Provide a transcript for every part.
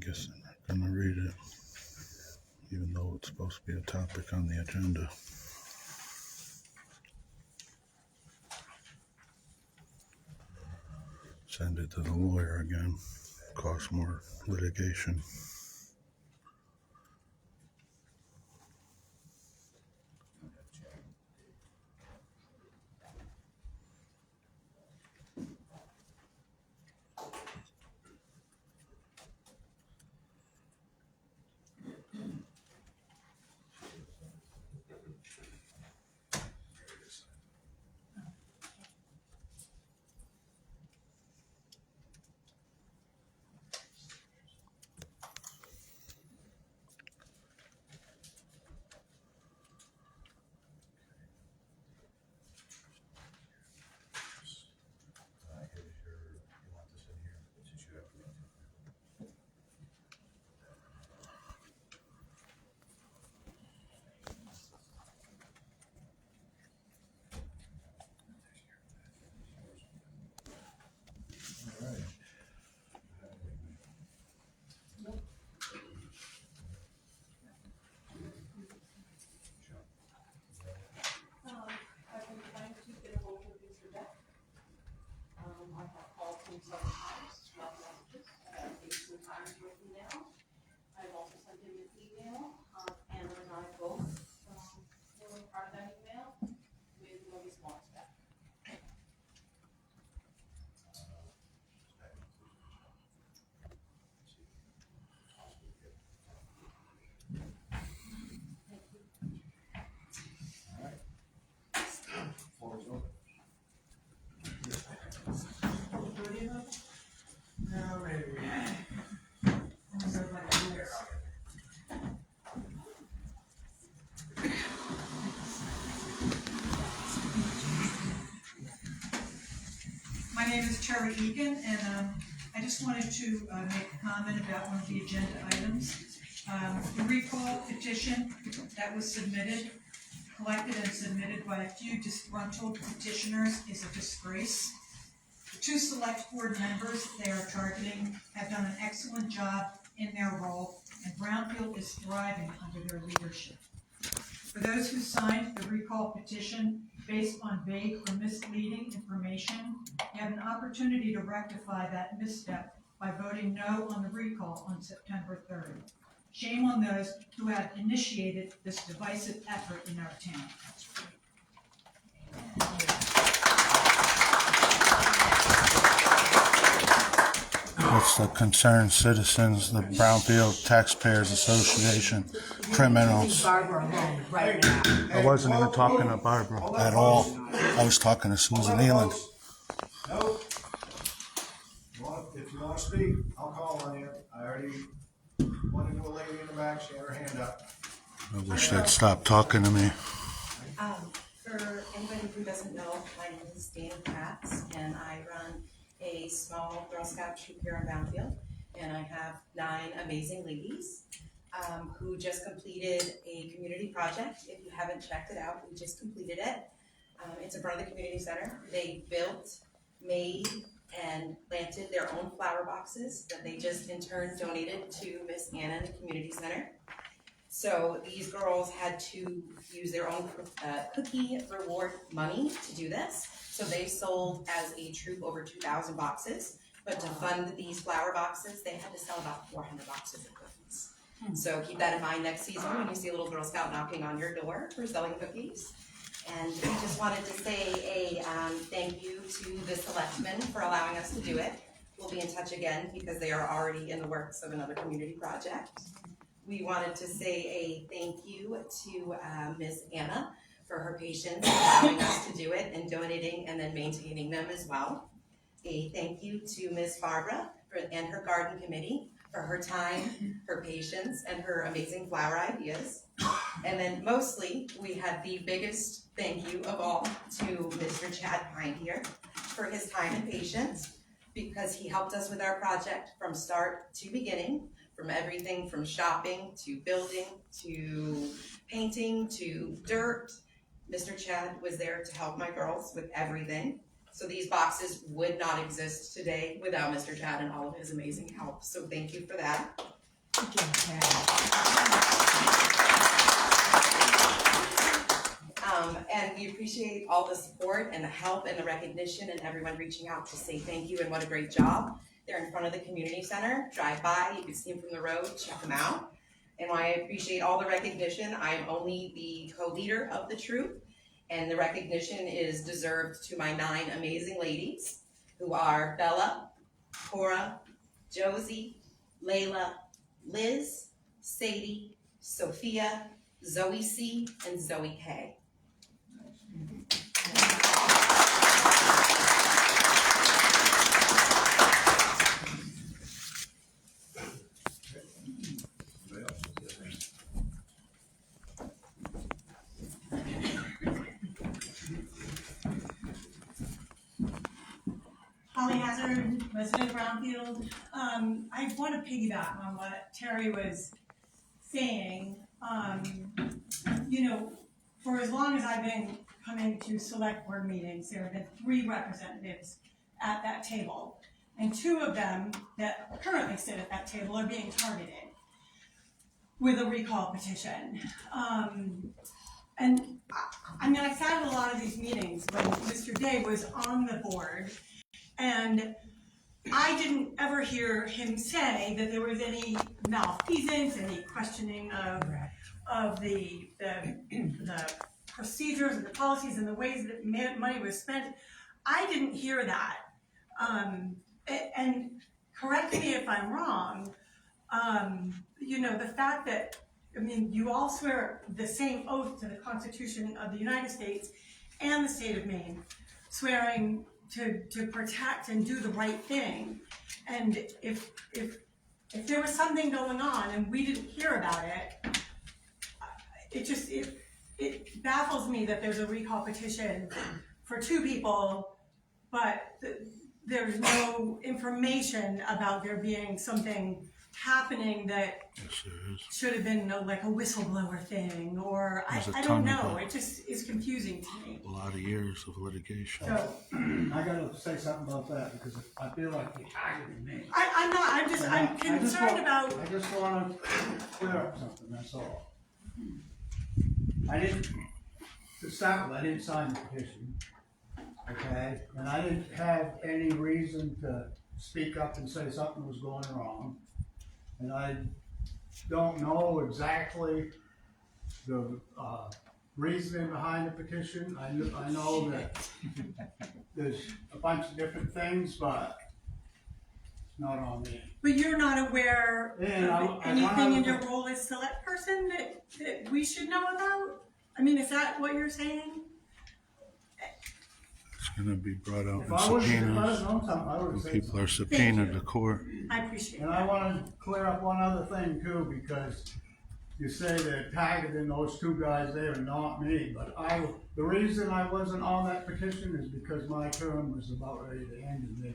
guess I'm not going to read it, even though it's supposed to be a topic on the agenda. Send it to the lawyer again. Cost more litigation. I've also sent him an email, Anna and I both were part of that email with what he wants back. My name is Terry Egan, and I just wanted to make a comment about one of the agenda items. The recall petition that was submitted, collected and submitted by a few disgruntled petitioners is a disgrace. The two select board members they are targeting have done an excellent job in their role, and Brownfield is thriving under their leadership. For those who signed the recall petition based on vague or misleading information, you have an opportunity to rectify that misstep by voting no on the recall on September 3rd. Shame on those who have initiated this divisive effort in our town. It's the Concerned Citizens, the Brownfield Taxpayers Association, criminals. Barbara alone right now. I wasn't even talking to Barbara at all. I was talking to Susan Eland. Nope. If you want to speak, I'll call on you. I already went into a lady in the back. She had her hand up. I wish they'd stop talking to me. For anybody who doesn't know, my name is Dana Katz, and I run a small Girl Scout troop here in Brownfield, and I have 9 amazing ladies who just completed a community project. If you haven't checked it out, we just completed it. It's in front of the community center. They built, made, and planted their own flower boxes that they just in turn donated to Miss Anna in the community center. So these girls had to use their own cookie reward money to do this. So they sold as a troop over 2,000 boxes, but to fund these flower boxes, they had to sell about 400 boxes of cookies. So keep that in mind next season when you see a little Girl Scout knocking on your door for selling cookies. And we just wanted to say a thank you to the Selectmen for allowing us to do it. We'll be in touch again because they are already in the works of another community project. We wanted to say a thank you to Miss Anna for her patience allowing us to do it and donating and then maintaining them as well. A thank you to Miss Barbara and her garden committee for her time, her patience, and her amazing flower ideas. And then mostly, we had the biggest thank you of all to Mr. Chad Pine here for his time and patience, because he helped us with our project from start to beginning, from everything from shopping to building to painting to dirt. Mr. Chad was there to help my girls with everything. So these boxes would not exist today without Mr. Chad and all of his amazing help. So thank you for that. Good job, Patty. And we appreciate all the support and the help and the recognition and everyone reaching out to say thank you and what a great job. They're in front of the community center. Drive by, you can see them from the road, check them out. And while I appreciate all the recognition, I'm only the co-leader of the troop. And the recognition is deserved to my 9 amazing ladies who are Bella, Cora, Josie, Layla, Liz, Sadie, Sophia, Zoe C, and Zoe K. Holly Hazard, resident of Brownfield. I want to piggyback on what Terry was saying. You know, for as long as I've been coming to select board meetings, there have been 3 representatives at that table. And 2 of them that currently sit at that table are being targeted with a recall petition. And I mean, I sat at a lot of these meetings when Mr. Day was on the board, and I didn't ever hear him say that there was any malfeasance, any questioning of the procedures and the policies and the ways that money was spent. I didn't hear that. And correct me if I'm wrong, you know, the fact that, I mean, you all swear the same oath to the Constitution of the United States and the state of Maine, swearing to protect and do the right thing. And if there was something going on and we didn't hear about it, it baffles me that there's a recall petition for 2 people, but there's no information about there being something happening that should have been like a whistleblower thing, or I don't know. It just is confusing to me. A lot of years of litigation. So I gotta say something about that, because I feel like you're targeting me. I'm concerned about. I just wanna clear up something, that's all. To start with, I didn't sign the petition, okay? And I didn't have any reason to speak up and say something was going wrong. And I don't know exactly the reasoning behind the petition. I know that there's a bunch of different things, but it's not on me. But you're not aware Yeah, of anything in your role as select person that we should know about? I mean, is that what you're saying? It's gonna be brought out If in I would've subpoenas, known something, I would've and said people something. are subpoenaed to court. I appreciate And that. I wanna clear up one other thing too, because you say they're targeting those 2 guys there and not me, but the reason I wasn't on that petition is because my term was about ready to end and they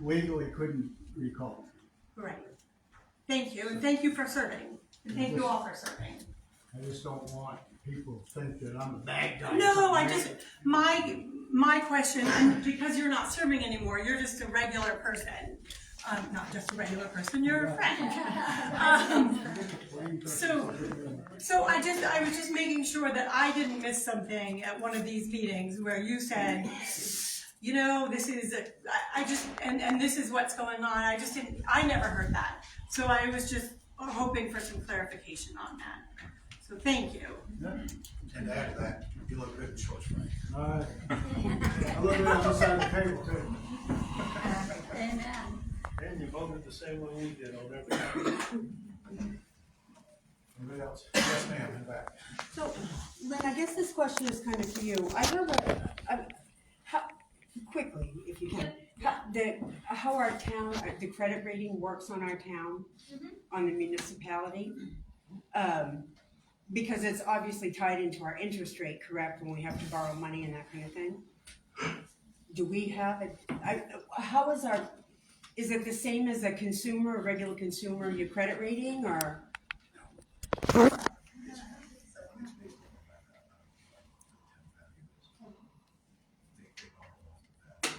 legally couldn't recall me. Right. Thank you, and thank you for serving. And thank you all for serving. I just don't want people to think that I'm a bad guy. No, my question, and because you're not serving anymore, you're just a regular person. Not just a regular person, you're a friend. So I was just making sure that I didn't miss something at one of these meetings where you said, you know, this is and this is what's going on. I never heard that. So I was just hoping for some clarification on that. So thank you. Yeah. And to add to that, you look good in shorts, Frank. Alright. I look at the side of the table too. Amen. And you voted the same way we did on everything. Anybody else? Yes, ma'am, in the back. So, Lynn, I guess this question is kind of for you. I have how, quickly, if you can, how our town, the credit rating works on our town, on the municipality. Because it's obviously tied into our interest rate, correct, when we have to borrow money and that kind of thing? Do we have it, how is is it the same as a consumer, a regular consumer, your credit rating, or?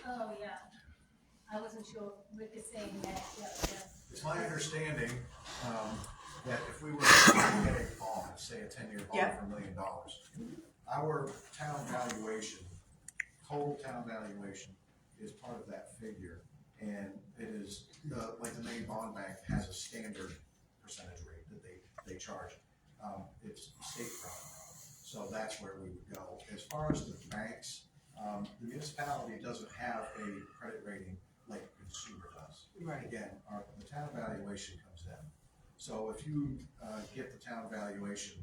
Oh, yeah. I wasn't sure Rick is saying that, yeah. It's my understanding, that if we were to get a bond, say a 10-year bond Yeah. for $1 million, our town valuation, total town valuation is part of that figure. And it is, like the main bond bank has a standard percentage rate that they charge. It's state product. So that's where we would go. As far as the banks, the municipality doesn't have a credit rating like a consumer does. Right. Again, the town valuation comes in. So if you get the town valuation